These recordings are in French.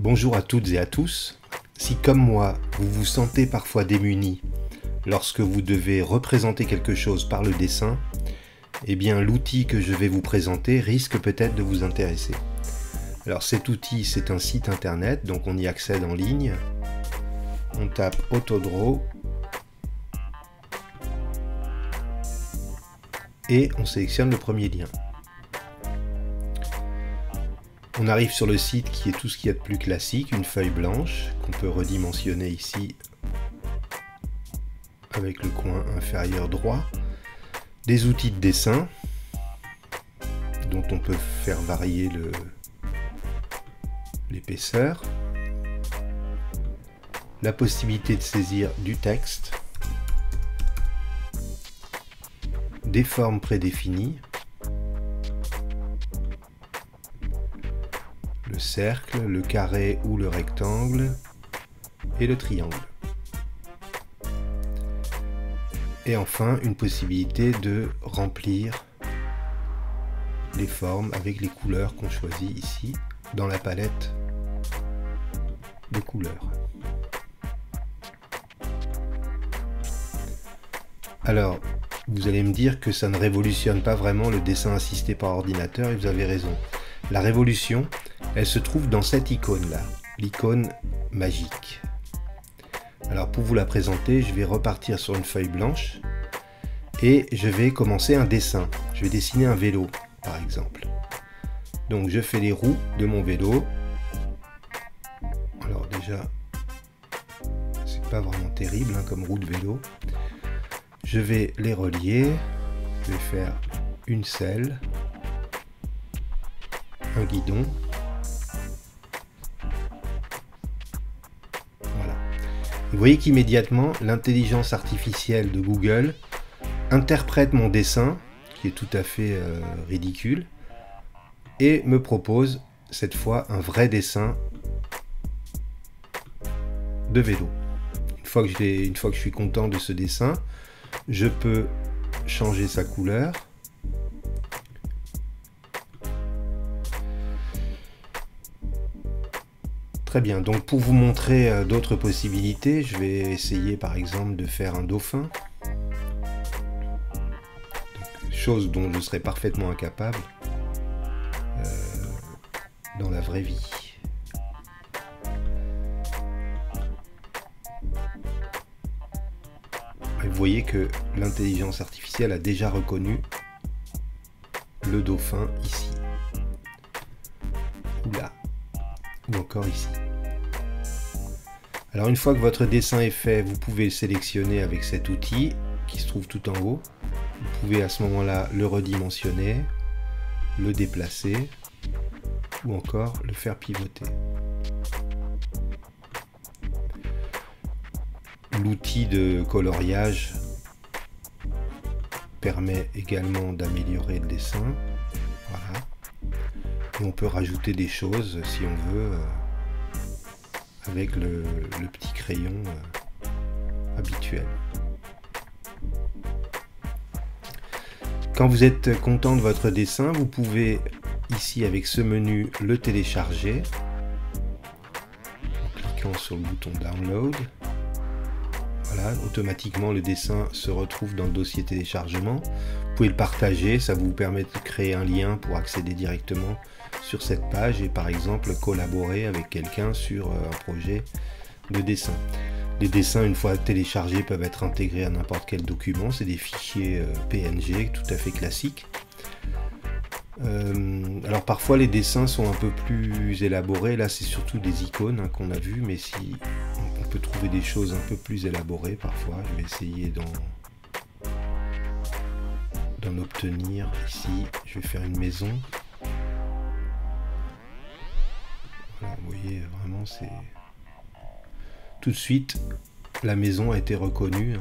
Bonjour à toutes et à tous. Si comme moi, vous vous sentez parfois démuni lorsque vous devez représenter quelque chose par le dessin, eh bien l'outil que je vais vous présenter risque peut-être de vous intéresser. Alors cet outil, c'est un site internet, donc on y accède en ligne. On tape Autodraw et on sélectionne le premier lien. On arrive sur le site qui est tout ce qu'il y a de plus classique, une feuille blanche qu'on peut redimensionner ici avec le coin inférieur droit. Des outils de dessin dont on peut faire varier l'épaisseur. La possibilité de saisir du texte. Des formes prédéfinies. Le cercle, le carré ou le rectangle et le triangle. Et enfin, une possibilité de remplir les formes avec les couleurs qu'on choisit ici dans la palette de couleurs. Alors, vous allez me dire que ça ne révolutionne pas vraiment le dessin assisté par ordinateur et vous avez raison. La révolution, elle se trouve dans cette icône-là, l'icône magique. Alors pour vous la présenter, je vais repartir sur une feuille blanche et je vais commencer un dessin. Je vais dessiner un vélo, par exemple. Donc je fais les roues de mon vélo. Alors déjà, c'est pas vraiment terrible comme roue de vélo. Je vais les relier. Je vais faire une selle, un guidon. Vous voyez qu'immédiatement, l'intelligence artificielle de Google interprète mon dessin, qui est tout à fait ridicule, et me propose cette fois un vrai dessin de vélo. Une fois que je suis content de ce dessin, je peux changer sa couleur. Très bien, donc pour vous montrer d'autres possibilités, je vais essayer par exemple de faire un dauphin. Donc, chose dont je serais parfaitement incapable dans la vraie vie. Et vous voyez que l'intelligence artificielle a déjà reconnu le dauphin ici. Ou là. Ou encore ici. Alors une fois que votre dessin est fait, vous pouvez le sélectionner avec cet outil qui se trouve tout en haut. Vous pouvez à ce moment-là le redimensionner, le déplacer ou encore le faire pivoter. L'outil de coloriage permet également d'améliorer le dessin. Voilà. Et on peut rajouter des choses si on veut avec le petit crayon habituel. Quand vous êtes content de votre dessin, vous pouvez ici avec ce menu le télécharger en cliquant sur le bouton Download. Voilà, automatiquement le dessin se retrouve dans le dossier téléchargement. Vous pouvez le partager, ça vous permet de créer un lien pour accéder directement sur cette page et par exemple collaborer avec quelqu'un sur un projet de dessin. Les dessins, une fois téléchargés, peuvent être intégrés à n'importe quel document. C'est des fichiers PNG tout à fait classiques. Alors parfois les dessins sont un peu plus élaborés. Là c'est surtout des icônes qu'on a vues, mais si on peut trouver des choses un peu plus élaborées parfois. Je vais essayer d'en obtenir ici. Je vais faire une maison. Voilà, vous voyez vraiment c'est... Tout de suite la maison a été reconnue.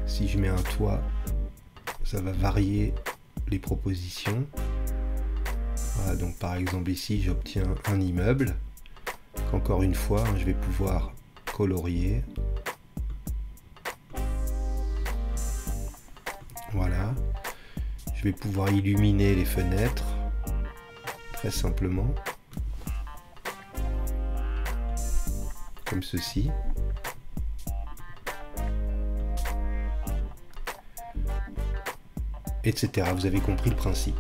Si je mets un toit, ça va varier les propositions. Voilà, donc par exemple ici j'obtiens un immeuble qu'encore une fois je vais pouvoir colorier. Voilà, je vais pouvoir illuminer les fenêtres très simplement. comme ceci. Etc. Vous avez compris le principe.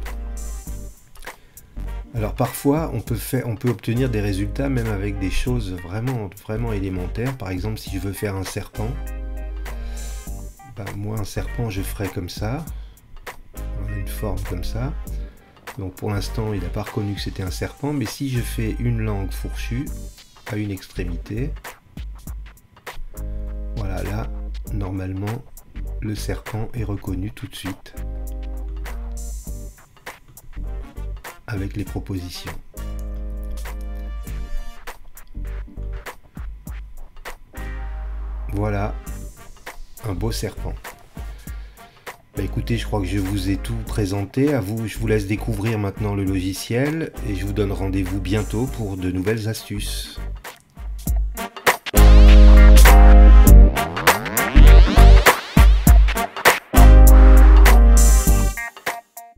Alors parfois, on peut obtenir des résultats même avec des choses vraiment élémentaires. Par exemple, si je veux faire un serpent, moi un serpent je ferai comme ça, une forme comme ça. Donc pour l'instant, il n'a pas reconnu que c'était un serpent, mais si je fais une langue fourchue à une extrémité, voilà, là, normalement, le serpent est reconnu tout de suite avec les propositions. Voilà, un beau serpent. Écoutez, je crois que je vous ai tout présenté. À vous, je vous laisse découvrir maintenant le logiciel et je vous donne rendez-vous bientôt pour de nouvelles astuces.